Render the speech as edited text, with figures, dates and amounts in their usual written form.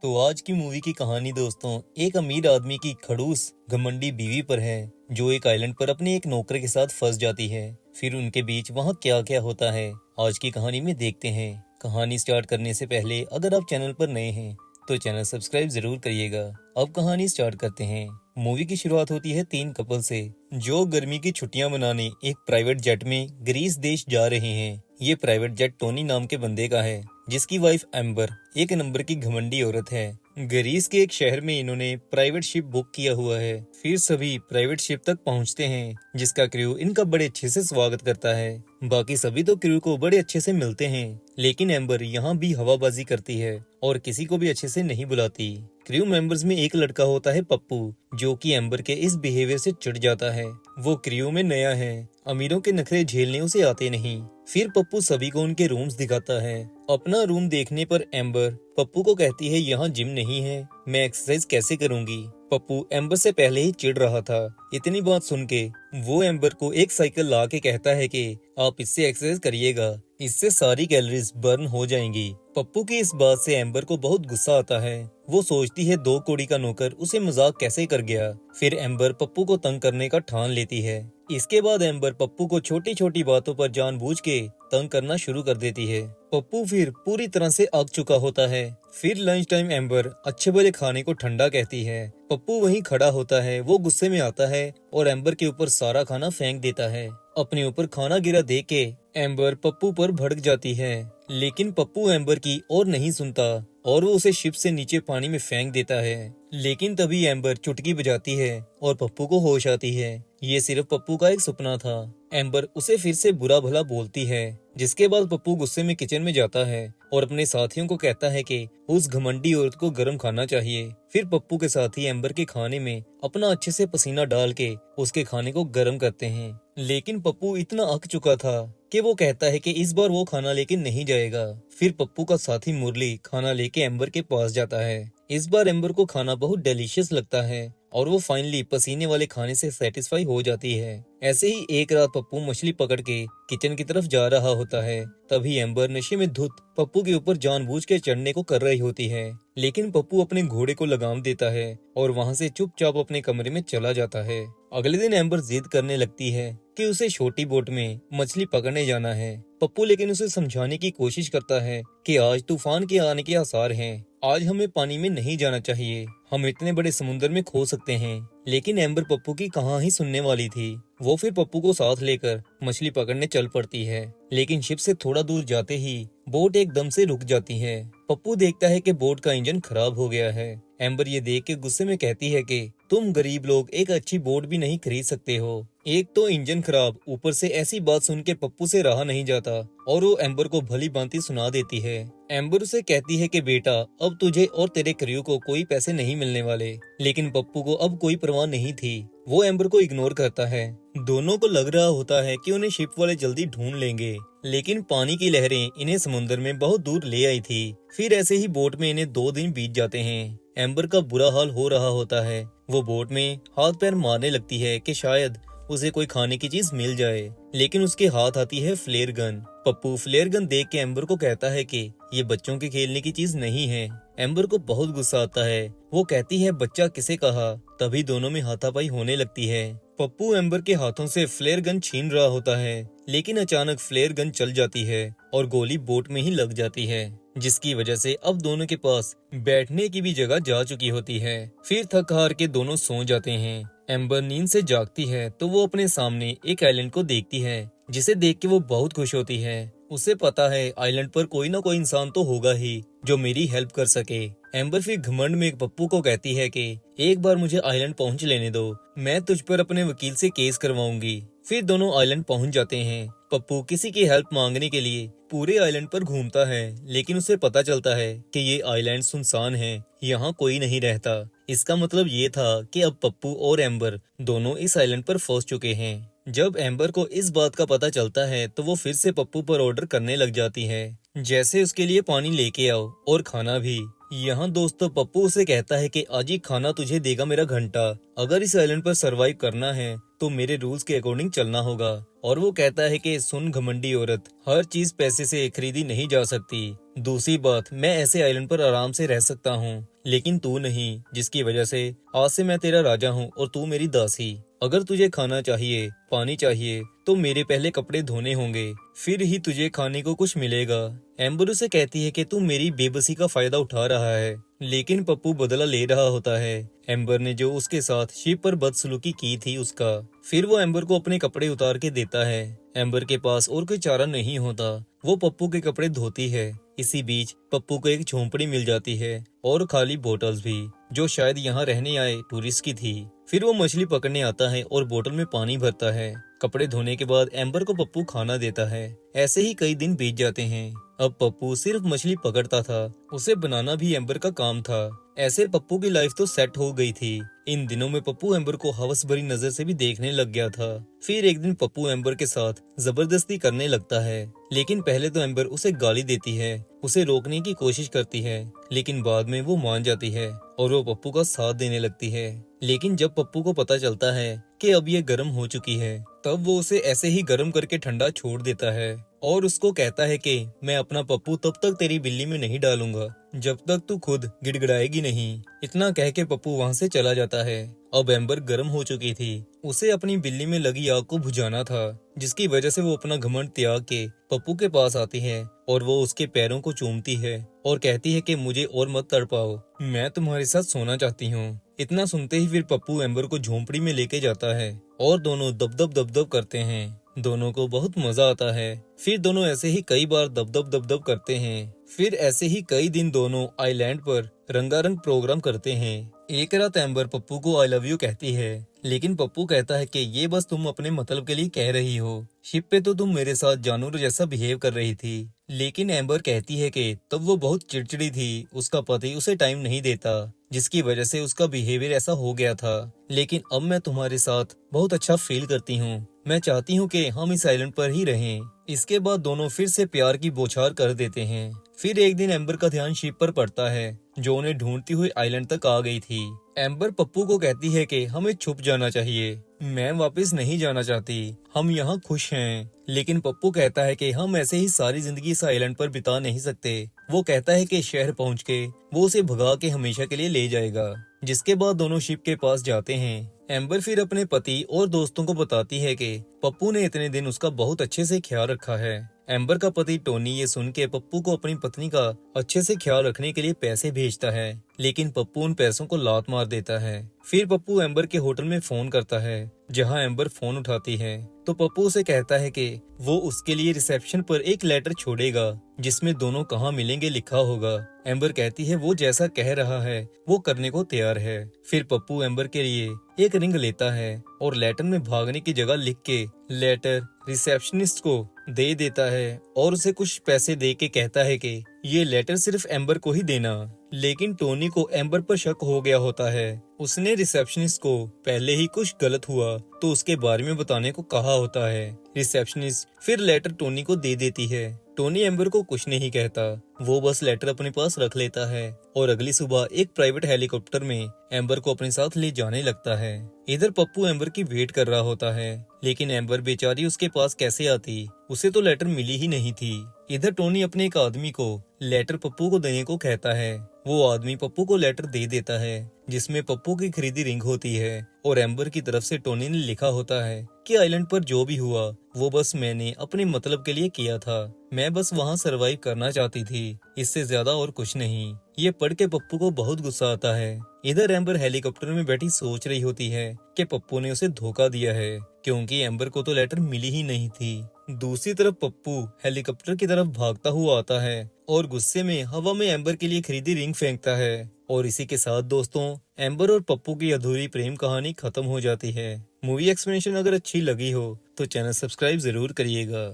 तो आज की मूवी की कहानी दोस्तों एक अमीर आदमी की खड़ूस घमंडी बीवी पर है जो एक आइलैंड पर अपने एक नौकर के साथ फंस जाती है। फिर उनके बीच वहाँ क्या क्या होता है आज की कहानी में देखते हैं। कहानी स्टार्ट करने से पहले अगर आप चैनल पर नए हैं तो चैनल सब्सक्राइब जरूर करिएगा। अब कहानी स्टार्ट करते हैं। मूवी की शुरुआत होती है तीन कपल से जो गर्मी की छुट्टियां मनाने एक प्राइवेट जेट में ग्रीस देश जा रहे हैं। ये प्राइवेट जेट टोनी नाम के बंदे का है जिसकी वाइफ एम्बर एक नंबर की घमंडी औरत है। ग्रीस के एक शहर में इन्होंने प्राइवेट शिप बुक किया हुआ है। फिर सभी प्राइवेट शिप तक पहुंचते हैं जिसका क्रू इनका बड़े अच्छे से स्वागत करता है। बाकी सभी तो क्रू को बड़े अच्छे से मिलते हैं लेकिन एम्बर यहाँ भी हवाबाजी करती है और किसी को भी अच्छे से नहीं बुलाती। क्रू मेंबर्स में एक लड़का होता है पप्पू जो कि एम्बर के इस बिहेवियर से चिढ़ जाता है। वो क्रू में नया है, अमीरों के नखरे झेलने उसे आते नहीं। फिर पप्पू सभी को उनके रूम्स दिखाता है। अपना रूम देखने पर एम्बर पप्पू को कहती है यहाँ जिम नहीं है, मैं एक्सरसाइज कैसे करूंगी। पप्पू एम्बर से पहले ही चिढ़ रहा था। इतनी बात सुन के वो एम्बर को एक साइकिल ला के कहता है कि आप इससे एक्सरसाइज करिएगा, इससे सारी कैलोरीज बर्न हो जाएंगी। पप्पू की इस बात से एम्बर को बहुत गुस्सा आता है। वो सोचती है 2 कौड़ी का नौकर उसे मजाक कैसे कर गया। फिर एम्बर पप्पू को तंग करने का ठान लेती है। इसके बाद एम्बर पप्पू को छोटी छोटी बातों पर जानबूझ के तंग करना शुरू कर देती है। पप्पू फिर पूरी तरह से आग चुका होता है। फिर लंच टाइम एम्बर अच्छे भले खाने को ठंडा कहती है। पप्पू वहीं खड़ा होता है। वो गुस्से में आता है और एम्बर के ऊपर सारा खाना फेंक देता है। अपने ऊपर खाना गिरा देख के एम्बर पप्पू पर भड़क जाती है लेकिन पप्पू एम्बर की और नहीं सुनता और वो उसे शिप से नीचे पानी में फेंक देता है। लेकिन तभी एम्बर चुटकी बजाती है और पप्पू को होश आती है। ये सिर्फ पप्पू का एक सपना था। एम्बर उसे फिर से बुरा भला बोलती है जिसके बाद पप्पू गुस्से में किचन में जाता है और अपने साथियों को कहता है कि उस घमंडी औरत को गर्म खाना चाहिए। फिर पप्पू के साथी एम्बर के खाने में अपना अच्छे से पसीना डाल के उसके खाने को गर्म करते हैं लेकिन पप्पू इतना अक चुका था कि वो कहता है कि इस बार वो खाना लेके नहीं जाएगा। फिर पप्पू का साथी मुरली खाना लेके एम्बर के पास जाता है। इस बार एम्बर को खाना बहुत डिलीशियस लगता है और वो फाइनली पसीने वाले खाने से सेटिस्फाई हो जाती है। ऐसे ही एक रात पप्पू मछली पकड़ के किचन की तरफ जा रहा होता है। तभी एम्बर नशे में धुत पप्पू के ऊपर जानबूझ के चढ़ने को कर रही होती है लेकिन पप्पू अपने घोड़े को लगाम देता है और वहाँ से चुपचाप अपने कमरे में चला जाता है। अगले दिन एम्बर जिद करने लगती है कि उसे छोटी बोट में मछली पकड़ने जाना है। पप्पू लेकिन उसे समझाने की कोशिश करता है कि आज तूफान के आने के आसार हैं, आज हमें पानी में नहीं जाना चाहिए, हम इतने बड़े समुद्र में खो सकते हैं। लेकिन एम्बर पप्पू की कहाँ ही सुनने वाली थी। वो फिर पप्पू को साथ लेकर मछली पकड़ने चल पड़ती है लेकिन शिप से थोड़ा दूर जाते ही बोट एकदम से रुक जाती है। पप्पू देखता है कि बोट का इंजन खराब हो गया है। एम्बर ये देख के गुस्से में कहती है कि तुम गरीब लोग एक अच्छी बोट भी नहीं खरीद सकते हो, एक तो इंजन खराब, ऊपर से ऐसी बात सुन के पप्पू से रहा नहीं जाता और वो एम्बर को भली भांति सुना देती है। एम्बर उसे कहती है कि बेटा अब तुझे और तेरे क्रू को कोई पैसे नहीं मिलने वाले। लेकिन पप्पू को अब कोई परवाह नहीं थी। वो एम्बर को इग्नोर करता है। दोनों को लग रहा होता है कि उन्हें शिप वाले जल्दी ढूंढ लेंगे लेकिन पानी की लहरें इन्हें समुद्र में बहुत दूर ले आई थी। फिर ऐसे ही बोट में इन्हें 2 दिन बीत जाते हैं। एम्बर का बुरा हाल हो रहा होता है। वो बोट में हाथ पैर मारने लगती है कि शायद उसे कोई खाने की चीज मिल जाए लेकिन उसके हाथ आती है flare gun. Pappu flare gun देख के एम्बर को कहता है कि ये बच्चों के खेलने की चीज नहीं है। एम्बर को बहुत गुस्सा आता है। वो कहती है बच्चा किसे कहा। तभी दोनों में हाथापाई होने लगती है। पप्पू एम्बर के हाथों से फ्लेयर गन छीन रहा होता है लेकिन अचानक फ्लेयर गन चल जाती है और गोली बोट में ही लग जाती है जिसकी वजह से अब दोनों के पास बैठने की भी जगह जा चुकी होती है। फिर थक हार के दोनों सो जाते हैं। एम्बर नींद से जागती है तो वो अपने सामने एक आइलैंड को देखती है जिसे देख के वो बहुत खुश होती है। उसे पता है आइलैंड पर कोई ना कोई इंसान तो होगा ही जो मेरी हेल्प कर सके। एम्बर फिर घमंड में पप्पू को कहती है कि एक बार मुझे आइलैंड पहुंच लेने दो, मैं तुझ पर अपने वकील से केस करवाऊंगी। फिर दोनों आइलैंड पहुंच जाते हैं। पप्पू किसी की हेल्प मांगने के लिए पूरे आइलैंड पर घूमता है लेकिन उसे पता चलता है कि ये आइलैंड सुनसान है, यहाँ कोई नहीं रहता। इसका मतलब ये था कि अब पप्पू और एम्बर दोनों इस आइलैंड पर फंस चुके हैं। जब एम्बर को इस बात का पता चलता है तो वो फिर से पप्पू पर ऑर्डर करने लग जाती है, जैसे उसके लिए पानी लेके आओ और खाना भी। यहाँ दोस्तों पप्पू उसे कहता है कि आज ही खाना तुझे देगा मेरा घंटा, अगर इस आइलैंड पर सरवाइव करना है तो मेरे रूल्स के अकॉर्डिंग चलना होगा। और वो कहता है कि सुन घमंडी औरत, हर चीज पैसे से खरीदी नहीं जा सकती। दूसरी बात, मैं ऐसे आइलैंड पर आराम से रह सकता हूँ लेकिन तू नहीं, जिसकी वजह से आज से मैं तेरा राजा हूँ और तू मेरी दासी। अगर तुझे खाना चाहिए, पानी चाहिए, तो मेरे पहले कपड़े धोने होंगे, फिर ही तुझे खाने को कुछ मिलेगा। एम्बर उसे कहती है कि तू मेरी बेबसी का फायदा उठा रहा है, लेकिन पप्पू बदला ले रहा होता है एम्बर ने जो उसके साथ शिप पर बदसलूकी की थी उसका। फिर वो एम्बर को अपने कपड़े उतार के देता है। एम्बर के पास और कोई चारा नहीं होता, वो पप्पू के कपड़े धोती है। इसी बीच पप्पू को एक झोंपड़ी मिल जाती है और खाली बोतल्स भी, जो शायद यहाँ रहने आए टूरिस्ट की थी। फिर वो मछली पकड़ने आता है और बोतल में पानी भरता है। कपड़े धोने के बाद एम्बर को पप्पू खाना देता है। ऐसे ही कई दिन बीत जाते हैं। अब पप्पू सिर्फ मछली पकड़ता था, उसे बनाना भी एम्बर का काम था। ऐसे पप्पू की लाइफ तो सेट हो गई थी। इन दिनों में पप्पू एम्बर को हवस भरी नजर से भी देखने लग गया था। फिर एक दिन पप्पू एम्बर के साथ जबरदस्ती करने लगता है, लेकिन पहले तो एम्बर उसे गाली देती है, उसे रोकने की कोशिश करती है, लेकिन बाद में वो मान जाती है और वो पप्पू का साथ देने लगती है। लेकिन जब पप्पू को पता चलता है कि अब ये गर्म हो चुकी है, तब वो उसे ऐसे ही गर्म करके ठंडा छोड़ देता है और उसको कहता है कि मैं अपना पप्पू तब तक तेरी बिल्ली में नहीं डालूंगा जब तक तू खुद गिड़गिड़ाएगी नहीं। इतना कह के पप्पू वहाँ से चला जाता है। अब एम्बर गर्म हो चुकी थी, उसे अपनी बिल्ली में लगी आग को बुझाना था, जिसकी वजह से वो अपना घमंड त्याग के पप्पू के पास आती है और वो उसके पैरों को चूमती है और कहती है कि मुझे और मत तड़पाओ, मैं तुम्हारे साथ सोना चाहती हूँ। इतना सुनते ही फिर पप्पू एम्बर को झोंपड़ी में लेके जाता है और दोनों दबदब दबदब करते हैं। दोनों को बहुत मजा आता है। फिर दोनों ऐसे ही कई बार दबदब दबदब करते हैं। फिर ऐसे ही कई दिन दोनों आइलैंड पर रंगारंग प्रोग्राम करते हैं। एक रात एम्बर पप्पू को आई लव यू कहती है, लेकिन पप्पू कहता है कि ये बस तुम अपने मतलब के लिए कह रही हो, शिप पे तो तुम मेरे साथ जानवर जैसा बिहेव कर रही थी। लेकिन एम्बर कहती है कि तब वो बहुत चिड़चिड़ी थी, उसका पति उसे टाइम नहीं देता, जिसकी वजह से उसका बिहेवियर ऐसा हो गया था। लेकिन अब मैं तुम्हारे साथ बहुत अच्छा फील करती हूँ, मैं चाहती हूँ कि हम इस आइलैंड पर ही रहें। इसके बाद दोनों फिर से प्यार की बौछार कर देते हैं। फिर एक दिन एम्बर का ध्यान शिप पर पड़ता है, जो उन्हें ढूंढती हुई आइलैंड तक आ गई थी। एम्बर पप्पू को कहती है कि हमें छुप जाना चाहिए, मैं वापस नहीं जाना चाहती, हम यहाँ खुश हैं। लेकिन पप्पू कहता है कि हम ऐसे ही सारी जिंदगी इस आइलैंड पर बिता नहीं सकते। वो कहता है कि शहर पहुँच के वो उसे भगा के हमेशा के लिए ले जाएगा। जिसके बाद दोनों शिप के पास जाते हैं। एम्बर फिर अपने पति और दोस्तों को बताती है कि पप्पू ने इतने दिन उसका बहुत अच्छे से ख्याल रखा है। एम्बर का पति टोनी ये सुन के पप्पू को अपनी पत्नी का अच्छे से ख्याल रखने के लिए पैसे भेजता है, लेकिन पप्पू उन पैसों को लात मार देता है। फिर पप्पू एम्बर के होटल में फोन करता है, जहां एम्बर फोन उठाती है तो पप्पू उसे कहता है कि वो उसके लिए रिसेप्शन पर एक लेटर छोड़ेगा, जिसमें दोनों कहाँ मिलेंगे लिखा होगा। एम्बर कहती है वो जैसा कह रहा है वो करने को तैयार है। फिर पप्पू एम्बर के लिए एक रिंग लेता है और लेटर में भागने की जगह लिख के लेटर रिसेप्शनिस्ट को दे देता है और उसे कुछ पैसे दे के कहता है कि ये लेटर सिर्फ एम्बर को ही देना। लेकिन टोनी को एम्बर पर शक हो गया होता है, उसने रिसेप्शनिस्ट को पहले ही कुछ गलत हुआ तो उसके बारे में बताने को कहा होता है। रिसेप्शनिस्ट फिर लेटर टोनी को दे देती है। टोनी एम्बर को कुछ नहीं कहता, वो बस लेटर अपने पास रख लेता है और अगली सुबह एक प्राइवेट हेलीकॉप्टर में एम्बर को अपने साथ ले जाने लगता है। इधर पप्पू एम्बर की वेट कर रहा होता है, लेकिन एम्बर बेचारी उसके पास कैसे आती, उसे तो लेटर मिली ही नहीं थी। इधर टोनी अपने एक आदमी को लेटर पप्पू को देने को कहता है। वो आदमी पप्पू को लेटर दे देता है, जिसमें पप्पू की खरीदी रिंग होती है और एम्बर की तरफ से टोनी ने लिखा होता है कि आइलैंड पर जो भी हुआ वो बस मैंने अपने मतलब के लिए किया था, मैं बस वहाँ सरवाइव करना चाहती थी, इससे ज्यादा और कुछ नहीं। ये पढ़ के पप्पू को बहुत गुस्सा आता है। इधर एम्बर हेलीकॉप्टर में बैठी सोच रही होती है कि पप्पू ने उसे धोखा दिया है, क्योंकि एम्बर को तो लेटर मिली ही नहीं थी। दूसरी तरफ पप्पू हेलीकॉप्टर की तरफ भागता हुआ आता है और गुस्से में हवा में एम्बर के लिए खरीदी रिंग फेंकता है। और इसी के साथ दोस्तों एम्बर और पप्पू की अधूरी प्रेम कहानी खत्म हो जाती है। मूवी एक्सप्लेनेशन अगर अच्छी लगी हो तो चैनल सब्सक्राइब जरूर करिएगा।